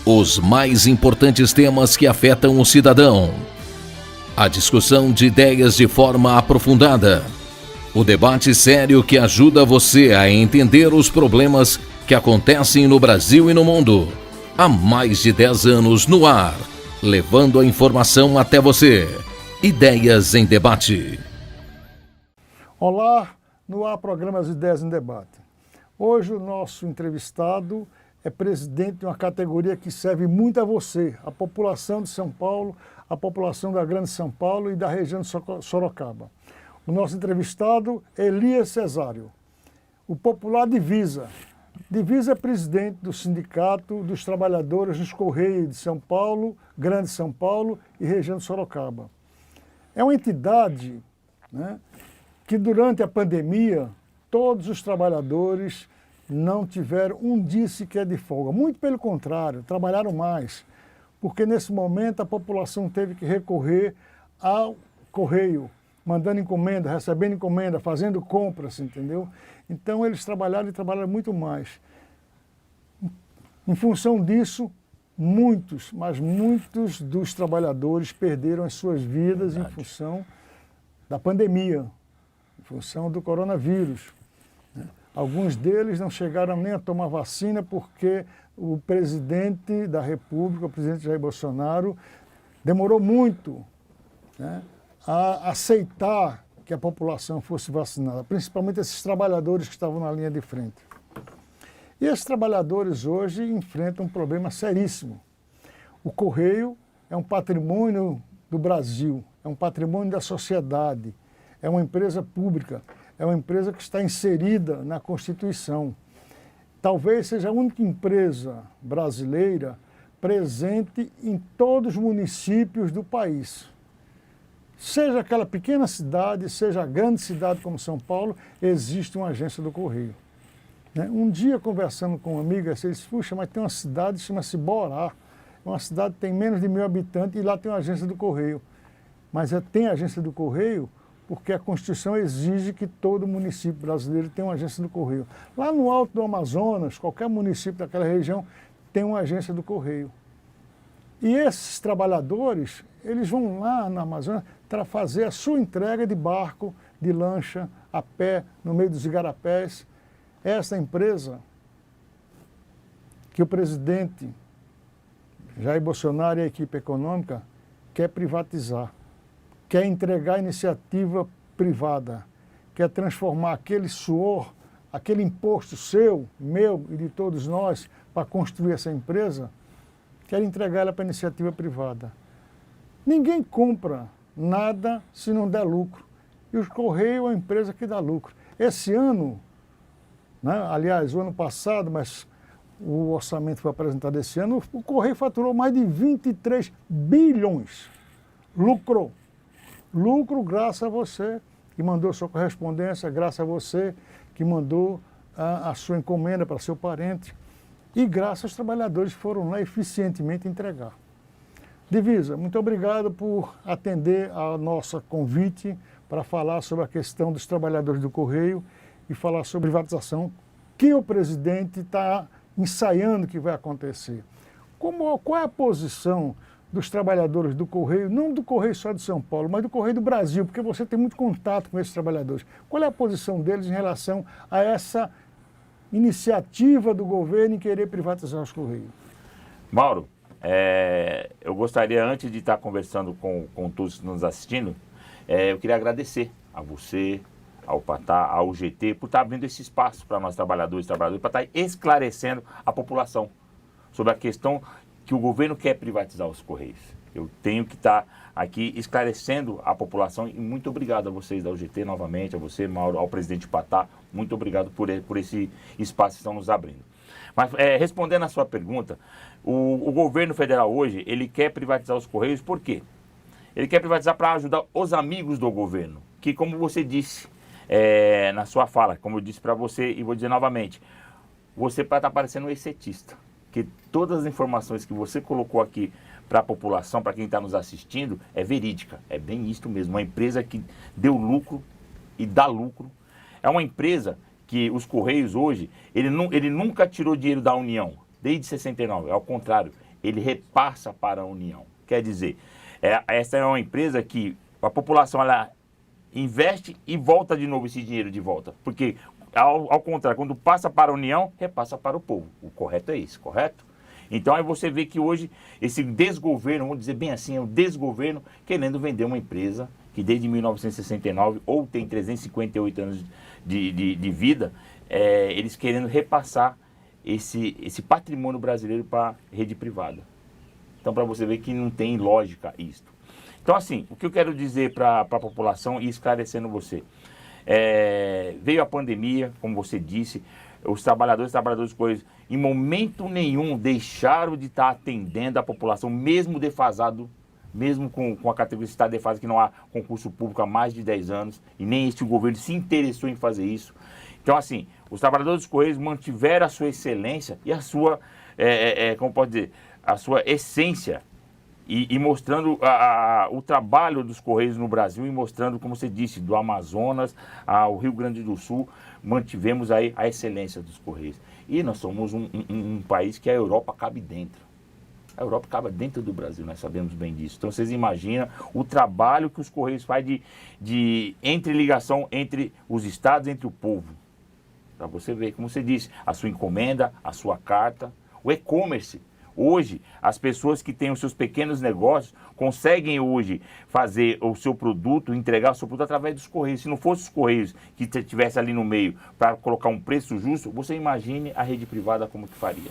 Os mais importantes temas que afetam o cidadão. A discussão de ideias de forma aprofundada. O debate sério que ajuda você a entender os problemas que acontecem no Brasil e no mundo. Há mais de 10 anos no ar, levando a informação até você. Ideias em Debate. Olá, no ar Programas Ideias em Debate. Hoje o nosso entrevistado é presidente de uma categoria que serve muito a você, a população de São Paulo, a população da Grande São Paulo e da região de Sorocaba. O nosso entrevistado é Elias Cesário, o popular Divisa. Divisa é presidente do Sindicato dos Trabalhadores dos Correios de São Paulo, Grande São Paulo e região de Sorocaba. É uma entidade, né, que durante a pandemia todos os trabalhadores não tiveram um dia sequer de folga. Muito pelo contrário, trabalharam mais, porque nesse momento a população teve que recorrer ao correio, mandando encomenda, recebendo encomenda, fazendo compras, entendeu? Então eles trabalharam e trabalharam muito mais. Em função disso, muitos, mas muitos dos trabalhadores perderam as suas vidas em função da pandemia, em função do coronavírus. Alguns deles não chegaram nem a tomar vacina porque o presidente da República, o presidente Jair Bolsonaro, demorou muito, né, a aceitar que a população fosse vacinada, principalmente esses trabalhadores que estavam na linha de frente. E esses trabalhadores hoje enfrentam um problema seríssimo. O Correio é um patrimônio do Brasil, é um patrimônio da sociedade, é uma empresa pública, é uma empresa que está inserida na Constituição. Talvez seja a única empresa brasileira presente em todos os municípios do país. Seja aquela pequena cidade, seja a grande cidade como São Paulo, existe uma agência do Correio. Um dia, conversando com uma amiga, ele disse, puxa, mas tem uma cidade que chama-se Borá. Uma cidade que tem menos de 1.000 habitantes e lá tem uma agência do Correio. Mas tem agência do Correio porque a Constituição exige que todo município brasileiro tenha uma agência do Correio. Lá no alto do Amazonas, qualquer município daquela região tem uma agência do Correio. E esses trabalhadores, eles vão lá na Amazônia para fazer a sua entrega de barco, de lancha, a pé, no meio dos igarapés. Essa empresa que o presidente Jair Bolsonaro e a equipe econômica quer privatizar, quer entregar a iniciativa privada, quer transformar aquele suor, aquele imposto seu, meu e de todos nós para construir essa empresa, quer entregar ela para a iniciativa privada. Ninguém compra nada se não der lucro. E o Correio é uma empresa que dá lucro. Esse ano, né, aliás, o ano passado, mas o orçamento foi apresentado esse ano, o Correio faturou mais de 23 bilhões. Lucrou. Lucro graças a você que mandou sua correspondência, graças a você que mandou a sua encomenda para seu parente e graças aos trabalhadores que foram lá eficientemente entregar. Divisa, muito obrigado por atender ao nosso convite para falar sobre a questão dos trabalhadores do Correio e falar sobre privatização que o presidente está ensaiando que vai acontecer. Qual é a posição dos trabalhadores do Correio, não do Correio só de São Paulo, mas do Correio do Brasil, porque você tem muito contato com esses trabalhadores. Qual é a posição deles em relação a essa iniciativa do governo em querer privatizar os Correios? Mauro, eu gostaria, antes de estar conversando com todos nos assistindo, eu queria agradecer a você, ao Patá, ao GT, por estar abrindo esse espaço para nós trabalhadores, para estar esclarecendo a população sobre a questão que o governo quer privatizar os Correios. Eu tenho que estar aqui esclarecendo a população e muito obrigado a vocês da UGT novamente, a você, Mauro, ao presidente Patá, muito obrigado por esse espaço que estão nos abrindo. Mas respondendo a sua pergunta, o governo federal hoje, ele quer privatizar os Correios por quê? Ele quer privatizar para ajudar os amigos do governo, que como você disse na sua fala, como eu disse para você e vou dizer novamente, você está parecendo um exetista. Que todas as informações que você colocou aqui para a população, para quem está nos assistindo, é verídica. É bem isto mesmo. Uma empresa que deu lucro e dá lucro. É uma empresa que os Correios hoje, ele nunca tirou dinheiro da União, desde 69. Ao contrário, ele repassa para a União. Quer dizer, essa é uma empresa que a população ela investe e volta de novo esse dinheiro de volta. Porque, ao contrário, quando passa para a União, repassa para o povo. O correto é esse, correto? Então aí você vê que hoje esse desgoverno, vamos dizer bem assim, é um desgoverno querendo vender uma empresa que desde 1969, ou tem 358 anos de vida, eles querendo repassar esse patrimônio brasileiro para a rede privada. Então, para você ver que não tem lógica isto. Então, assim, o que eu quero dizer para a população e esclarecendo você, veio a pandemia, como você disse, os trabalhadores dos Correios, em momento nenhum, deixaram de estar atendendo a população, mesmo defasado, mesmo com a categoria de estado defasado, que não há concurso público há mais de 10 anos, e nem este governo se interessou em fazer isso. Então, assim, os trabalhadores dos Correios mantiveram a sua excelência e a sua, como pode dizer, a sua essência, e mostrando o trabalho dos Correios no Brasil, e mostrando, como você disse, do Amazonas ao Rio Grande do Sul, mantivemos aí a excelência dos Correios. E nós somos um país que a Europa cabe dentro. A Europa cabe dentro do Brasil, nós sabemos bem disso. Então vocês imaginam o trabalho que os Correios fazem de entreligação entre os estados, entre o povo. Para você ver, como você disse, a sua encomenda, a sua carta, o e-commerce. Hoje, as pessoas que têm os seus pequenos negócios conseguem hoje fazer o seu produto, entregar o seu produto através dos Correios. Se não fosse os Correios que estivesse ali no meio para colocar um preço justo, você imagine a rede privada como que faria.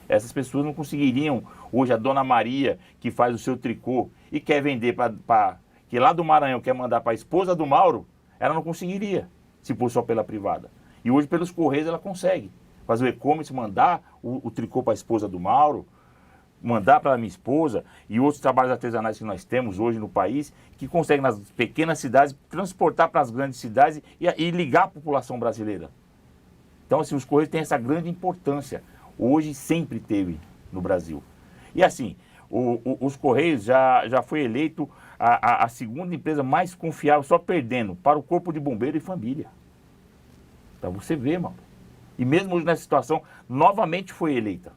Essas pessoas não conseguiriam, hoje a Dona Maria, que faz o seu tricô e quer vender que lá do Maranhão quer mandar para a esposa do Mauro, ela não conseguiria, se for só pela privada. E hoje pelos Correios ela consegue fazer o e-commerce, mandar o tricô para a esposa do Mauro, mandar para a minha esposa e outros trabalhos artesanais que nós temos hoje no país, que conseguem nas pequenas cidades transportar para as grandes cidades e ligar a população brasileira. Então, assim, os Correios têm essa grande importância. Hoje sempre teve no Brasil. E assim, os Correios já foi eleito a segunda empresa mais confiável, só perdendo para o Corpo de Bombeiro e Família. Para você ver, mano. E mesmo hoje nessa situação, novamente foi eleita.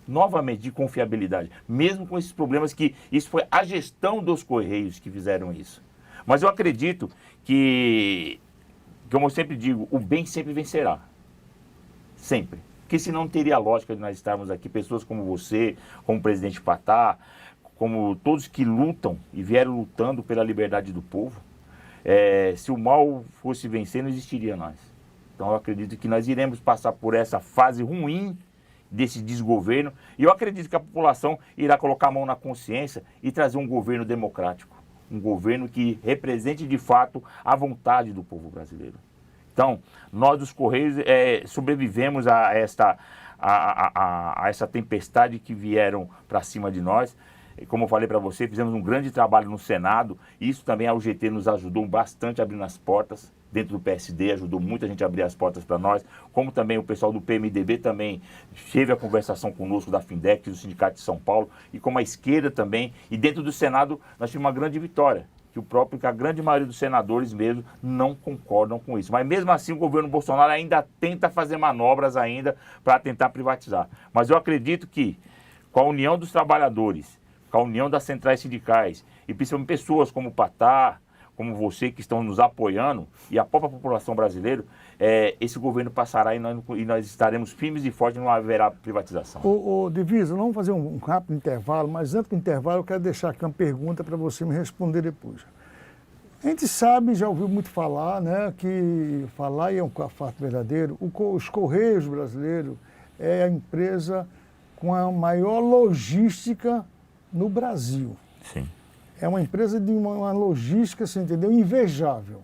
Novamente, de confiabilidade. Mesmo com esses problemas que isso foi a gestão dos Correios que fizeram isso. Mas eu acredito que, como eu sempre digo, o bem sempre vencerá. Sempre. Porque senão não teria lógica de nós estarmos aqui, pessoas como você, como o presidente Patá, como todos que lutam e vieram lutando pela liberdade do povo. Se o mal fosse vencer, não existiria nós. Então eu acredito que nós iremos passar por essa fase ruim desse desgoverno, e eu acredito que a população irá colocar a mão na consciência e trazer um governo democrático, um governo que represente de fato a vontade do povo brasileiro. Então, nós dos Correios sobrevivemos a essa tempestade que vieram para cima de nós. Como eu falei para você, fizemos um grande trabalho no Senado, e isso também a UGT nos ajudou bastante abrindo as portas. Dentro do PSD, ajudou muito a gente a abrir as portas para nós, como também o pessoal do PMDB também teve a conversação conosco, da Findec, do Sindicato de São Paulo, e como a esquerda também. E dentro do Senado nós tivemos uma grande vitória, que a grande maioria dos senadores mesmo não concordam com isso. Mas mesmo assim o governo Bolsonaro ainda tenta fazer manobras ainda para tentar privatizar. Mas eu acredito que com a união dos trabalhadores, com a união das centrais sindicais, e principalmente pessoas como o Patá, como você, que estão nos apoiando, e a própria população brasileira, esse governo passará e nós estaremos firmes e fortes, não haverá privatização. Divisa, vamos fazer um rápido intervalo, mas antes do intervalo eu quero deixar aqui uma pergunta para você me responder depois. A gente sabe, já ouviu muito falar, né, que falar é um fato verdadeiro, os Correios brasileiros é a empresa com a maior logística no Brasil. Sim. É uma empresa de uma logística, você entendeu, invejável.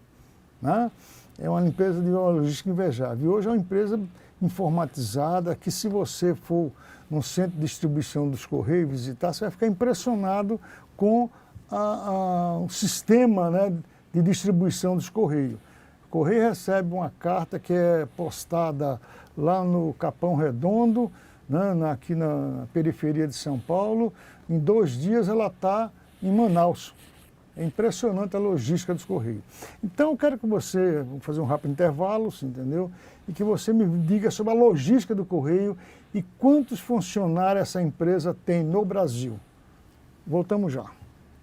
Né? É uma empresa de uma logística invejável. E hoje é uma empresa informatizada que, se você for no centro de distribuição dos Correios visitar, você vai ficar impressionado com o sistema, né, de distribuição dos Correios. O Correio recebe uma carta que é postada lá no Capão Redondo, né, aqui na periferia de São Paulo. Em 2 dias ela está em Manaus. É impressionante a logística dos Correios. Então eu quero que você, vou fazer um rápido intervalo, entendeu? E que você me diga sobre a logística do Correio e quantos funcionários essa empresa tem no Brasil. Voltamos já.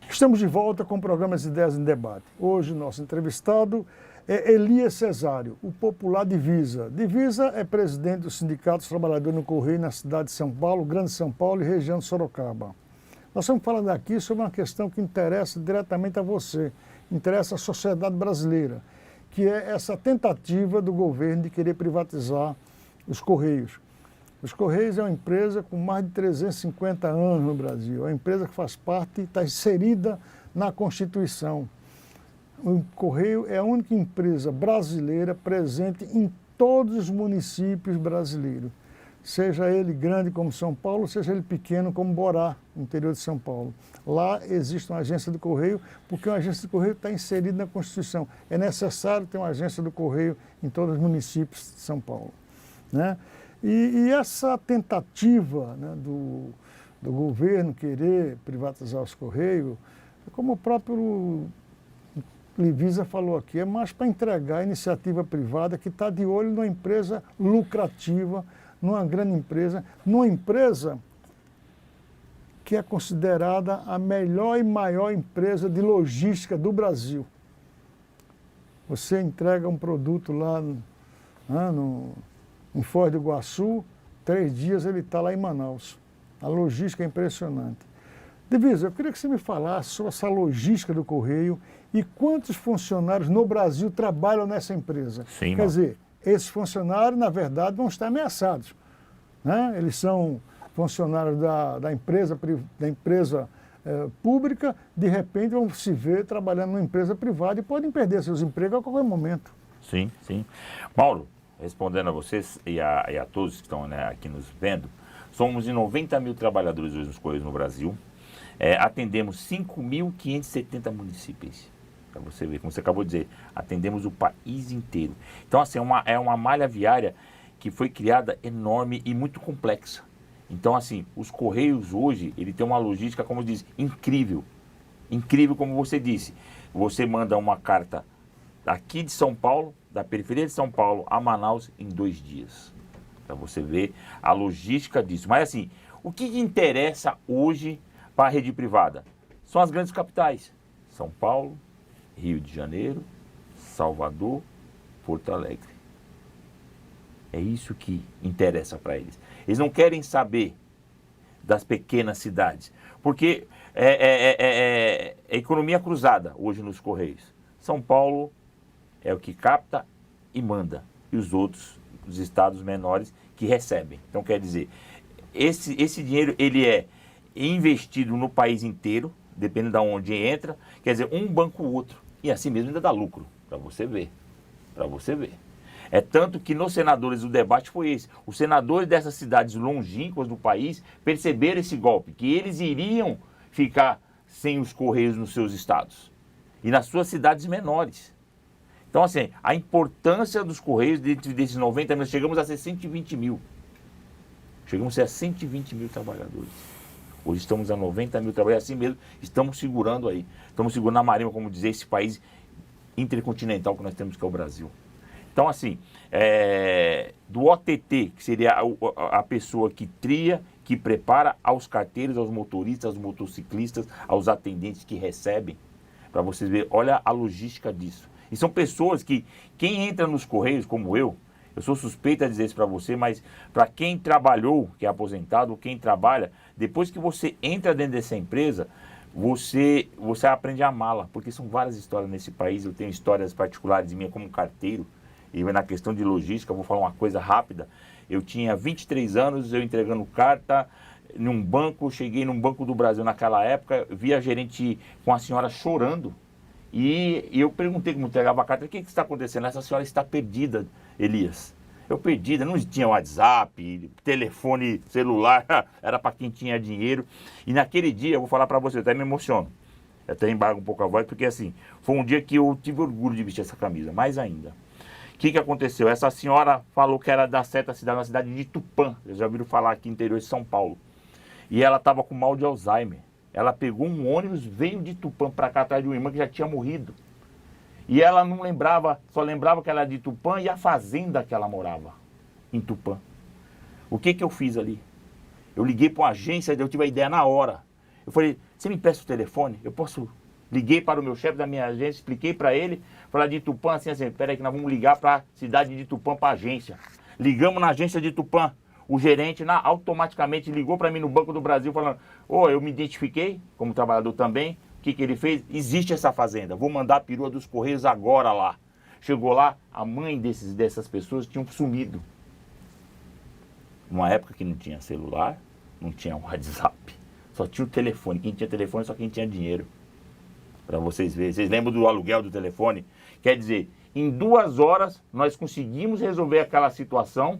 Estamos de volta com o programa As Ideias em Debate. Hoje, nosso entrevistado é Elias Cesário, o popular Divisa. Divisa é presidente do Sindicato dos Trabalhadores no Correio na cidade de São Paulo, Grande São Paulo e região de Sorocaba. Nós estamos falando aqui sobre uma questão que interessa diretamente a você, interessa à sociedade brasileira, que é essa tentativa do governo de querer privatizar os Correios. Os Correios é uma empresa com mais de 350 anos no Brasil, é uma empresa que faz parte, está inserida na Constituição. O Correio é a única empresa brasileira presente em todos os municípios brasileiros, seja ele grande como São Paulo, seja ele pequeno como Borá, no interior de São Paulo. Lá existe uma agência do Correio, porque uma agência do Correio está inserida na Constituição. É necessário ter uma agência do Correio em todos os municípios de São Paulo, né? E essa tentativa, né, do governo querer privatizar os Correios, como o próprio Livisa falou aqui, é mais para entregar a iniciativa privada que está de olho numa empresa lucrativa, numa grande empresa, numa empresa que é considerada a melhor e maior empresa de logística do Brasil. Você entrega um produto lá em Foz do Iguaçu, 3 dias ele está lá em Manaus. A logística é impressionante. Divisa, eu queria que você me falasse sobre essa logística do Correio e quantos funcionários no Brasil trabalham nessa empresa. Sim, Quer dizer, esses funcionários, na verdade, vão estar ameaçados, né? Eles são funcionários da empresa pública, de repente vão se ver trabalhando numa empresa privada e podem perder seus empregos a qualquer momento. Sim, sim. Mauro, respondendo a vocês e a todos que estão, né, aqui nos vendo, somos em 90 mil trabalhadores hoje nos Correios no Brasil. Atendemos 5.570 municípios. Para você ver, como você acabou de dizer, atendemos o país inteiro. Então, assim, é uma malha viária que foi criada enorme e muito complexa. Então, assim, os Correios hoje, ele tem uma logística, como diz, incrível. Incrível, como você disse. Você manda uma carta aqui de São Paulo, da periferia de São Paulo a Manaus, em 2 dias. Para você ver a logística disso. Mas, assim, o que interessa hoje para a rede privada? São as grandes capitais. São Paulo, Rio de Janeiro, Salvador, Porto Alegre. É isso que interessa para eles. Eles não querem saber das pequenas cidades, porque é economia cruzada hoje nos Correios. São Paulo é o que capta e manda, e os outros, os estados menores, que recebem. Então, quer dizer, esse dinheiro ele é investido no país inteiro, dependendo de onde entra, quer dizer, um banco ou outro. E assim mesmo ainda dá lucro, para você ver. Para você ver. É tanto que nos senadores o debate foi esse. Os senadores dessas cidades longínquas do país perceberam esse golpe, que eles iriam ficar sem os Correios nos seus estados e nas suas cidades menores. Então, assim, a importância dos Correios, dentro desses 90 mil, chegamos a ser 120 mil. Chegamos a ser 120 mil trabalhadores. Hoje estamos a 90 mil trabalhadores, assim mesmo, estamos segurando aí. Estamos segurando a marinha, como dizer, esse país intercontinental que nós temos, que é o Brasil. Então, assim, do OTT, que seria a pessoa que tria, que prepara, aos carteiros, aos motoristas, aos motociclistas, aos atendentes que recebem, para vocês verem, olha a logística disso. E são pessoas que, quem entra nos Correios, como eu sou suspeito a dizer isso para você, mas para quem trabalhou, que é aposentado, ou quem trabalha, depois que você entra dentro dessa empresa, você aprende a amá-la, porque são várias histórias nesse país. Eu tenho histórias particulares minhas como carteiro, e na questão de logística, eu vou falar uma coisa rápida. Eu tinha 23 anos, eu entregando carta num banco, cheguei num Banco do Brasil naquela época, vi a gerente com a senhora chorando, e eu perguntei como entregava a carta: o que está acontecendo? Essa senhora está perdida, Elias. Eu perdida, não tinha WhatsApp, telefone celular, era para quem tinha dinheiro. E naquele dia, eu vou falar para você, eu até me emociono. Eu até embargo um pouco a voz, porque assim, foi um dia que eu tive orgulho de vestir essa camisa, mais ainda. O que aconteceu? Essa senhora falou que era da certa cidade, uma cidade de Tupã. Vocês já ouviram falar aqui no interior de São Paulo. E ela estava com mal de Alzheimer. Ela pegou um ônibus, veio de Tupã para cá atrás de uma irmã que já tinha morrido. E ela não lembrava, só lembrava que ela era de Tupã e a fazenda que ela morava, em Tupã. O que eu fiz ali? Eu liguei para uma agência, eu tive a ideia na hora. Eu falei, você me empresta o telefone? Eu posso... Liguei para o meu chefe da minha agência, expliquei para ele, falar de Tupã, assim, peraí que nós vamos ligar para a cidade de Tupã, para a agência. Ligamos na agência de Tupã, o gerente automaticamente ligou para mim no Banco do Brasil, falando, eu me identifiquei como trabalhador também, o que ele fez? Existe essa fazenda, vou mandar a perua dos Correios agora lá. Chegou lá, a mãe dessas pessoas tinham sumido. Numa época que não tinha celular, não tinha WhatsApp, só tinha o telefone, quem tinha telefone só quem tinha dinheiro. Para vocês verem. Vocês lembram do aluguel do telefone? Quer dizer, em 2 horas nós conseguimos resolver aquela situação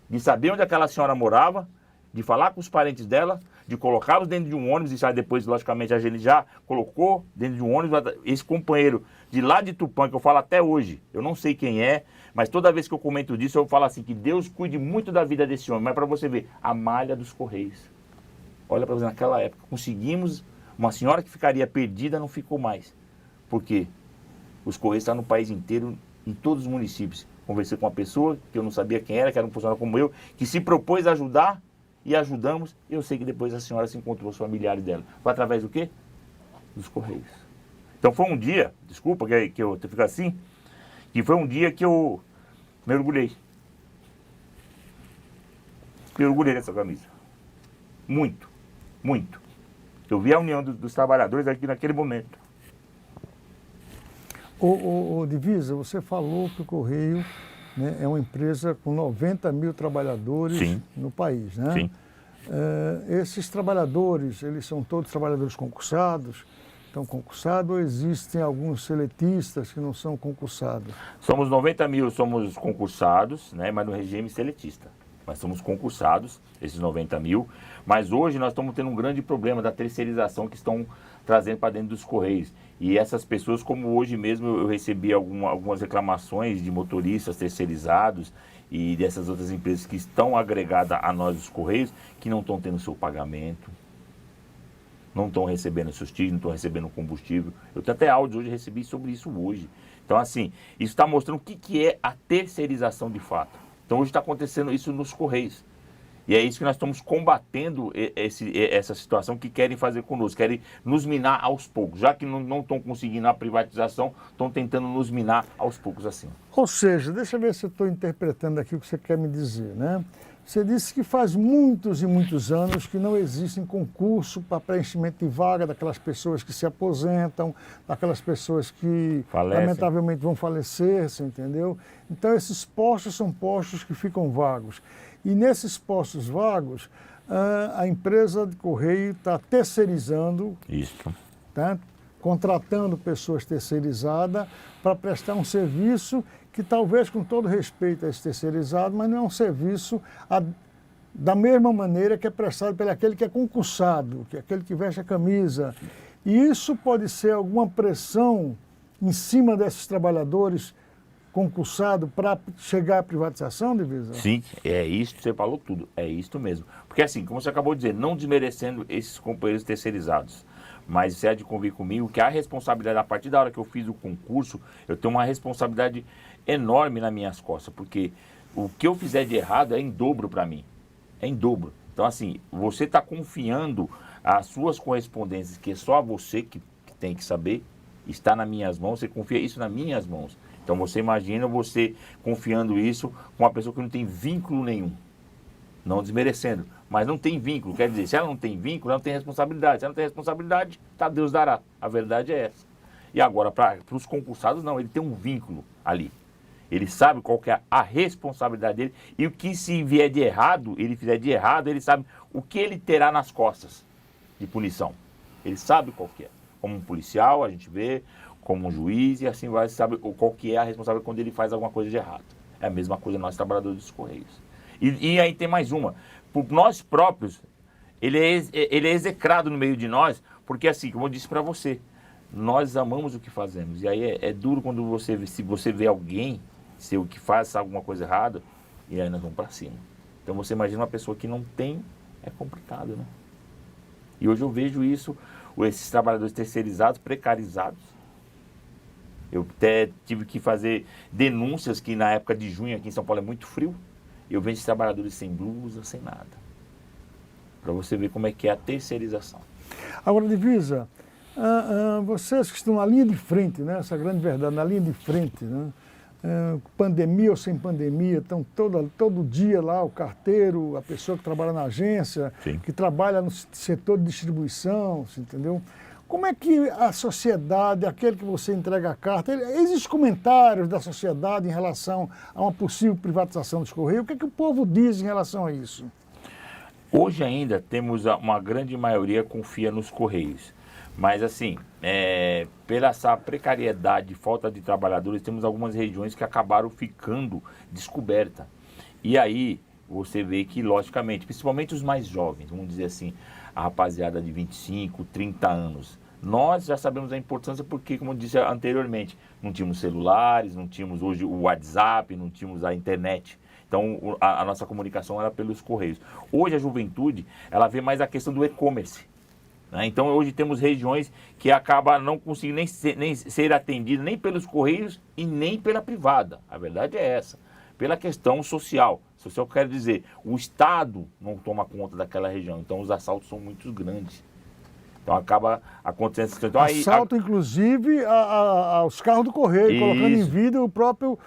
de saber onde aquela senhora morava, de falar com os parentes dela, de colocá-los dentro de um ônibus, e depois, logicamente, a gente já colocou dentro de um ônibus. Esse companheiro de lá de Tupã, que eu falo até hoje, eu não sei quem é, mas toda vez que eu comento disso, eu falo assim, que Deus cuide muito da vida desse homem. Mas para você ver, a malha dos Correios. Olha para você, naquela época, conseguimos... Uma senhora que ficaria perdida não ficou mais. Por quê? Os Correios estão no país inteiro, em todos os municípios. Conversei com uma pessoa que eu não sabia quem era, que era um funcionário como eu, que se propôs a ajudar e ajudamos. Eu sei que depois a senhora se encontrou os familiares dela. Foi através do quê? Dos Correios. Então foi um dia, desculpa que eu fico assim, que foi um dia que eu me orgulhei. Me orgulhei dessa camisa. Muito, muito. Eu vi a união dos trabalhadores aqui naquele momento. Ô Divisa, você falou que o Correio, né, é uma empresa com 90 mil trabalhadores Sim. no país, né? Sim. Esses trabalhadores, eles são todos trabalhadores concursados? Estão concursados ou existem alguns seletistas que não são concursados? Somos 90 mil, somos concursados, né, mas no regime seletista. Nós somos concursados, esses 90 mil, mas hoje nós estamos tendo um grande problema da terceirização que estão trazendo para dentro dos Correios. E essas pessoas, como hoje mesmo eu recebi algumas reclamações de motoristas terceirizados e dessas outras empresas que estão agregadas a nós, os Correios, que não estão tendo seu pagamento, não estão recebendo seus títulos, não estão recebendo combustível. Eu tenho até áudio hoje, recebi sobre isso hoje. Então, assim, isso está mostrando o que é a terceirização de fato. Então hoje está acontecendo isso nos Correios. E é isso que nós estamos combatendo, essa situação que querem fazer conosco, querem nos minar aos poucos. Já que não estão conseguindo a privatização, estão tentando nos minar aos poucos assim. Ou seja, deixa eu ver se eu estou interpretando aqui o que você quer me dizer, né? Você disse que faz muitos e muitos anos que não existe concurso para preenchimento de vaga daquelas pessoas que se aposentam, daquelas pessoas que lamentavelmente vão falecer, você entendeu? Então esses postos são postos que ficam vagos. E nesses postos vagos, a empresa de Correio está terceirizando, isso, tá? Contratando pessoas terceirizadas para prestar um serviço que talvez, com todo respeito a esse terceirizado, mas não é um serviço da mesma maneira que é prestado pelo aquele que é concursado, que é aquele que veste a camisa. E isso pode ser alguma pressão em cima desses trabalhadores concursados para chegar à privatização, Divisa? Sim, é isso, você falou tudo, é isso mesmo. Porque assim, como você acabou de dizer, não desmerecendo esses companheiros terceirizados, mas você há de convir comigo que a responsabilidade, a partir da hora que eu fiz o concurso, eu tenho uma responsabilidade enorme nas minhas costas, porque o que eu fizer de errado é em dobro para mim, é em dobro. Então assim, você está confiando as suas correspondências, que é só você que tem que saber, está nas minhas mãos, você confia isso nas minhas mãos. Então você imagina você confiando isso com uma pessoa que não tem vínculo nenhum, não desmerecendo, mas não tem vínculo, quer dizer, se ela não tem vínculo, ela não tem responsabilidade. Se ela não tem responsabilidade, tá, Deus dará. A verdade é essa. E agora, para os concursados, não, ele tem um vínculo ali. Ele sabe qual que é a responsabilidade dele e o que se vier de errado, ele fizer de errado, ele sabe o que ele terá nas costas de punição. Ele sabe qual que é. Como um policial, a gente vê, como um juiz, e assim vai, sabe qual que é a responsabilidade quando ele faz alguma coisa de errado. É a mesma coisa nós, trabalhadores dos Correios. E aí tem mais uma. Por nós próprios, ele é execrado no meio de nós, porque assim, como eu disse para você, nós amamos o que fazemos. E aí é duro quando se você vê alguém, se o que faz alguma coisa errada, e aí nós vamos para cima. Então você imagina uma pessoa que não tem, é complicado, né? E hoje eu vejo isso, esses trabalhadores terceirizados, precarizados. Eu até tive que fazer denúncias, que na época de junho aqui em São Paulo é muito frio. Eu vejo esses trabalhadores sem blusa, sem nada. Para você ver como é que é a terceirização. Agora, Divisa, vocês que estão na linha de frente, né? Essa grande verdade, na linha de frente, né? Pandemia ou sem pandemia, estão todo dia lá o carteiro, a pessoa que trabalha na agência, Sim. que trabalha no setor de distribuição, entendeu? Como é que a sociedade, aquele que você entrega a carta, existem comentários da sociedade em relação a uma possível privatização dos Correios? O que é que o povo diz em relação a isso? Hoje ainda temos uma grande maioria confia nos Correios. Mas assim, pela essa precariedade, falta de trabalhadores, temos algumas regiões que acabaram ficando descobertas. E aí você vê que, logicamente, principalmente os mais jovens, vamos dizer assim, a rapaziada de 25, 30 anos, nós já sabemos a importância porque, como eu disse anteriormente, não tínhamos celulares, não tínhamos hoje o WhatsApp, não tínhamos a internet. Então a nossa comunicação era pelos Correios. Hoje a juventude, ela vê mais a questão do e-commerce. Então hoje temos regiões que acabam não conseguindo nem ser atendidas nem pelos Correios e nem pela privada. A verdade é essa. Pela questão social. Social quer dizer, o Estado não toma conta daquela região. Então os assaltos são muito grandes. Então acaba acontecendo... Então, assalto, inclusive, aos carros do Correio, isso, colocando em vida o próprio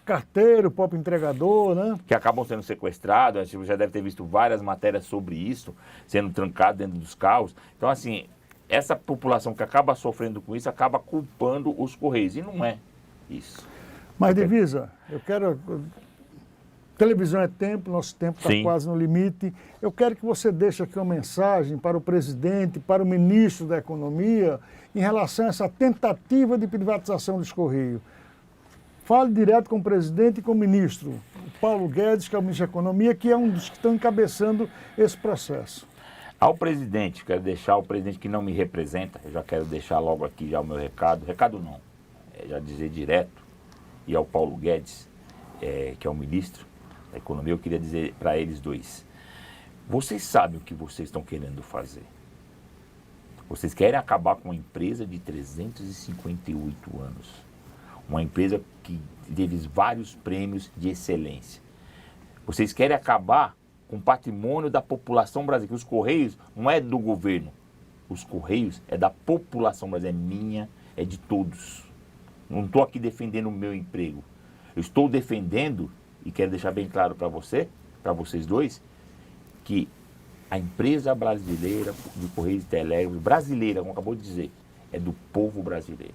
carteiro, o próprio entregador, né? Que acabam sendo sequestrados. A gente já deve ter visto várias matérias sobre isso, sendo trancado dentro dos carros. Então, assim, essa população que acaba sofrendo com isso, acaba culpando os Correios. E não é isso. Mas, Divisa, eu quero... Televisão é tempo, nosso tempo está quase no limite. Eu quero que você deixe aqui uma mensagem para o presidente, para o ministro da Economia, em relação a essa tentativa de privatização dos Correios. Fale direto com o presidente e com o ministro, o Paulo Guedes, que é o ministro da Economia, que é um dos que estão encabeçando esse processo. Ao presidente, quero deixar o presidente que não me representa, eu já quero deixar logo aqui já o meu recado. Recado não, já dizer direto, e ao Paulo Guedes, que é o ministro da Economia, eu queria dizer para eles dois. Vocês sabem o que vocês estão querendo fazer. Vocês querem acabar com uma empresa de 358 anos. Uma empresa que teve vários prêmios de excelência. Vocês querem acabar com o patrimônio da população brasileira. Os Correios não é do governo. Os Correios é da população brasileira. É minha, é de todos. Não estou aqui defendendo o meu emprego. Eu estou defendendo, e quero deixar bem claro para você, para vocês dois, que a empresa brasileira de Correios e Telégrafos, brasileira, como acabou de dizer, é do povo brasileiro.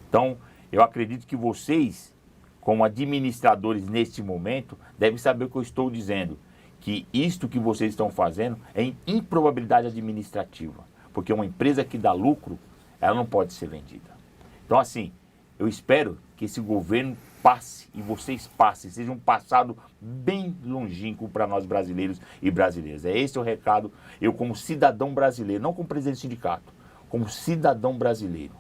Então, eu acredito que vocês, como administradores neste momento, devem saber o que eu estou dizendo, que isto que vocês estão fazendo é improbabilidade administrativa, porque uma empresa que dá lucro, ela não pode ser vendida. Então, assim, eu espero que esse governo passe e vocês passem, seja um passado bem longínquo para nós brasileiros e brasileiras. É esse o recado, eu como cidadão brasileiro, não como presidente do sindicato, como cidadão brasileiro.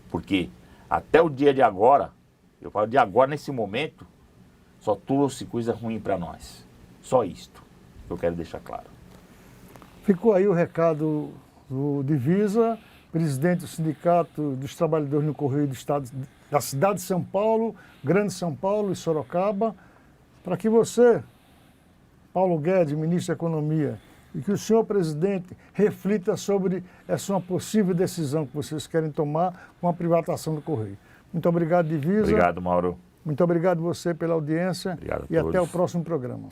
Porque até o dia de agora, eu falo de agora, nesse momento, só trouxe coisa ruim para nós. Só isto que eu quero deixar claro. Ficou aí o recado do Divisa, presidente do Sindicato dos Trabalhadores no Correio do Estado, da cidade de São Paulo, Grande São Paulo e Sorocaba, para que você, Paulo Guedes, ministro da Economia, e que o senhor presidente reflita sobre essa uma possível decisão que vocês querem tomar com a privatização do Correio. Muito obrigado, Divisa. Obrigado, Mauro. Muito obrigado você pela audiência. Obrigado a e todos. Até o próximo programa.